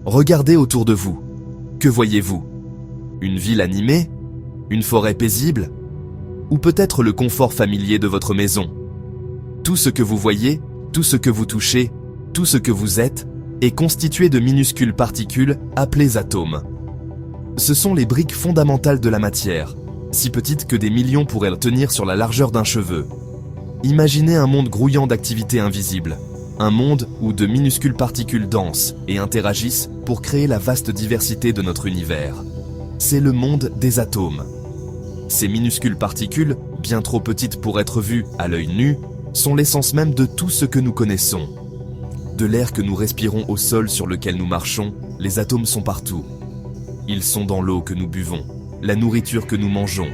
Regardez autour de vous. Que voyez-vous? Une ville animée? Une forêt paisible? Ou peut-être le confort familier de votre maison? Tout ce que vous voyez, tout ce que vous touchez, tout ce que vous êtes, est constitué de minuscules particules appelées atomes. Ce sont les briques fondamentales de la matière, si petites que des millions pourraient tenir sur la largeur d'un cheveu. Imaginez un monde grouillant d'activités invisibles, un monde où de minuscules particules dansent et interagissent pour créer la vaste diversité de notre univers. C'est le monde des atomes. Ces minuscules particules, bien trop petites pour être vues à l'œil nu, sont l'essence même de tout ce que nous connaissons. De l'air que nous respirons au sol sur lequel nous marchons, les atomes sont partout. Ils sont dans l'eau que nous buvons, la nourriture que nous mangeons,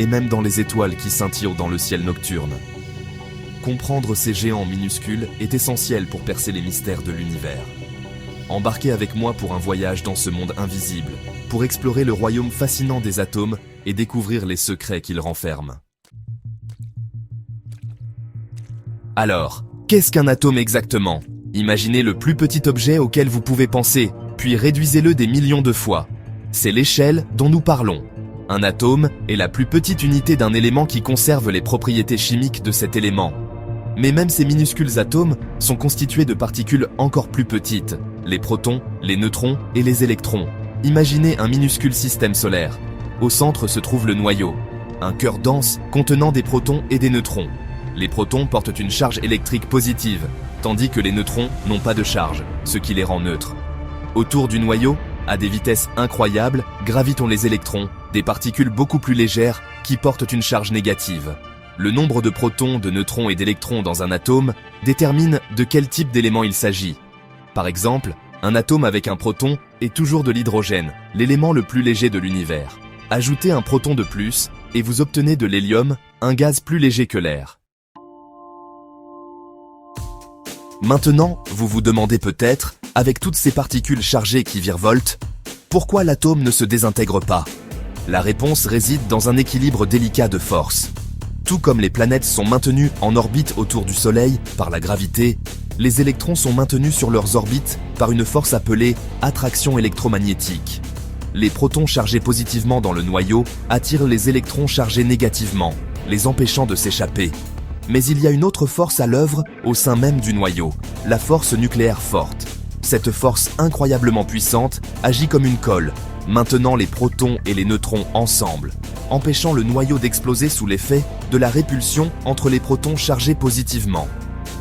et même dans les étoiles qui scintillent dans le ciel nocturne. Comprendre ces géants minuscules est essentiel pour percer les mystères de l'univers. Embarquez avec moi pour un voyage dans ce monde invisible, pour explorer le royaume fascinant des atomes et découvrir les secrets qu'ils renferment. Alors, qu'est-ce qu'un atome exactement? Imaginez le plus petit objet auquel vous pouvez penser, puis réduisez-le des millions de fois. C'est l'échelle dont nous parlons. Un atome est la plus petite unité d'un élément qui conserve les propriétés chimiques de cet élément. Mais même ces minuscules atomes sont constitués de particules encore plus petites, les protons, les neutrons et les électrons. Imaginez un minuscule système solaire. Au centre se trouve le noyau, un cœur dense contenant des protons et des neutrons. Les protons portent une charge électrique positive, tandis que les neutrons n'ont pas de charge, ce qui les rend neutres. Autour du noyau, à des vitesses incroyables, gravitent les électrons, des particules beaucoup plus légères qui portent une charge négative. Le nombre de protons, de neutrons et d'électrons dans un atome détermine de quel type d'élément il s'agit. Par exemple, un atome avec un proton est toujours de l'hydrogène, l'élément le plus léger de l'univers. Ajoutez un proton de plus et vous obtenez de l'hélium, un gaz plus léger que l'air. Maintenant, vous vous demandez peut-être, avec toutes ces particules chargées qui virevoltent, pourquoi l'atome ne se désintègre pas? La réponse réside dans un équilibre délicat de forces. Tout comme les planètes sont maintenues en orbite autour du Soleil par la gravité, les électrons sont maintenus sur leurs orbites par une force appelée attraction électromagnétique. Les protons chargés positivement dans le noyau attirent les électrons chargés négativement, les empêchant de s'échapper. Mais il y a une autre force à l'œuvre au sein même du noyau, la force nucléaire forte. Cette force incroyablement puissante agit comme une colle, maintenant les protons et les neutrons ensemble, empêchant le noyau d'exploser sous l'effet de la répulsion entre les protons chargés positivement.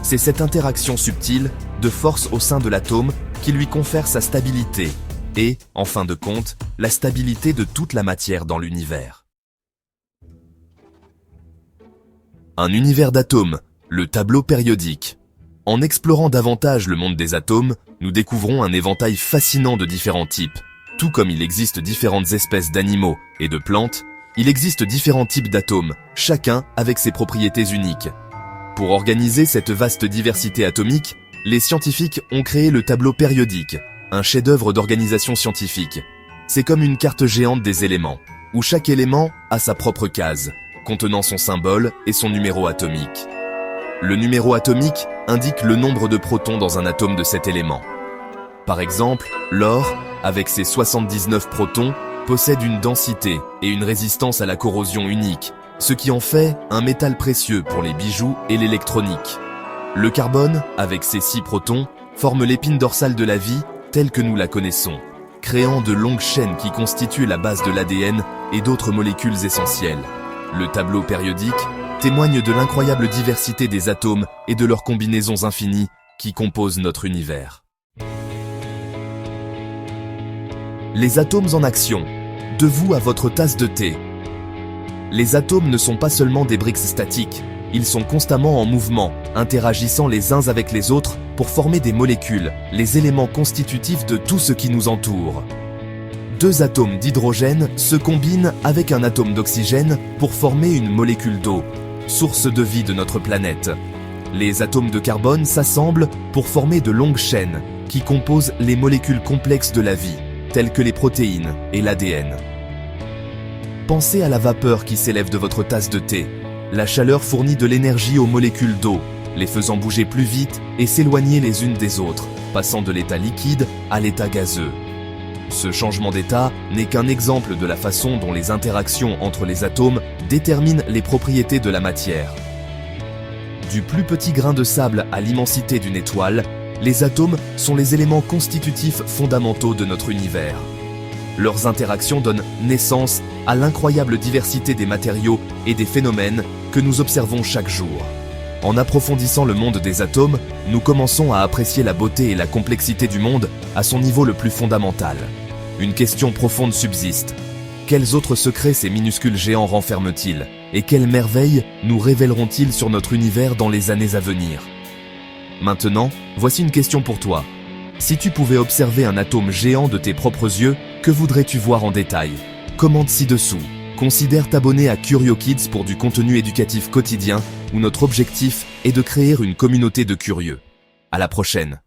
C'est cette interaction subtile de force au sein de l'atome qui lui confère sa stabilité et, en fin de compte, la stabilité de toute la matière dans l'univers. Un univers d'atomes, le tableau périodique. En explorant davantage le monde des atomes, nous découvrons un éventail fascinant de différents types. Tout comme il existe différentes espèces d'animaux et de plantes, il existe différents types d'atomes, chacun avec ses propriétés uniques. Pour organiser cette vaste diversité atomique, les scientifiques ont créé le tableau périodique, un chef-d'œuvre d'organisation scientifique. C'est comme une carte géante des éléments, où chaque élément a sa propre case, contenant son symbole et son numéro atomique. Le numéro atomique indique le nombre de protons dans un atome de cet élément. Par exemple, l'or, avec ses 79 protons, possède une densité et une résistance à la corrosion unique, ce qui en fait un métal précieux pour les bijoux et l'électronique. Le carbone, avec ses 6 protons, forme l'épine dorsale de la vie telle que nous la connaissons, créant de longues chaînes qui constituent la base de l'ADN et d'autres molécules essentielles. Le tableau périodique témoigne de l'incroyable diversité des atomes et de leurs combinaisons infinies qui composent notre univers. Les atomes en action, de vous à votre tasse de thé. Les atomes ne sont pas seulement des briques statiques, ils sont constamment en mouvement, interagissant les uns avec les autres pour former des molécules, les éléments constitutifs de tout ce qui nous entoure. 2 atomes d'hydrogène se combinent avec un atome d'oxygène pour former une molécule d'eau, source de vie de notre planète. Les atomes de carbone s'assemblent pour former de longues chaînes qui composent les molécules complexes de la vie, telles que les protéines et l'ADN. Pensez à la vapeur qui s'élève de votre tasse de thé. La chaleur fournit de l'énergie aux molécules d'eau, les faisant bouger plus vite et s'éloigner les unes des autres, passant de l'état liquide à l'état gazeux. Ce changement d'état n'est qu'un exemple de la façon dont les interactions entre les atomes déterminent les propriétés de la matière. Du plus petit grain de sable à l'immensité d'une étoile, les atomes sont les éléments constitutifs fondamentaux de notre univers. Leurs interactions donnent naissance à l'incroyable diversité des matériaux et des phénomènes que nous observons chaque jour. En approfondissant le monde des atomes, nous commençons à apprécier la beauté et la complexité du monde à son niveau le plus fondamental. Une question profonde subsiste. Quels autres secrets ces minuscules géants renferment-ils? Et quelles merveilles nous révéleront-ils sur notre univers dans les années à venir? Maintenant, voici une question pour toi. Si tu pouvais observer un atome géant de tes propres yeux, que voudrais-tu voir en détail? Commente ci-dessous. Considère t'abonner à Curio Kids pour du contenu éducatif quotidien où notre objectif est de créer une communauté de curieux. À la prochaine.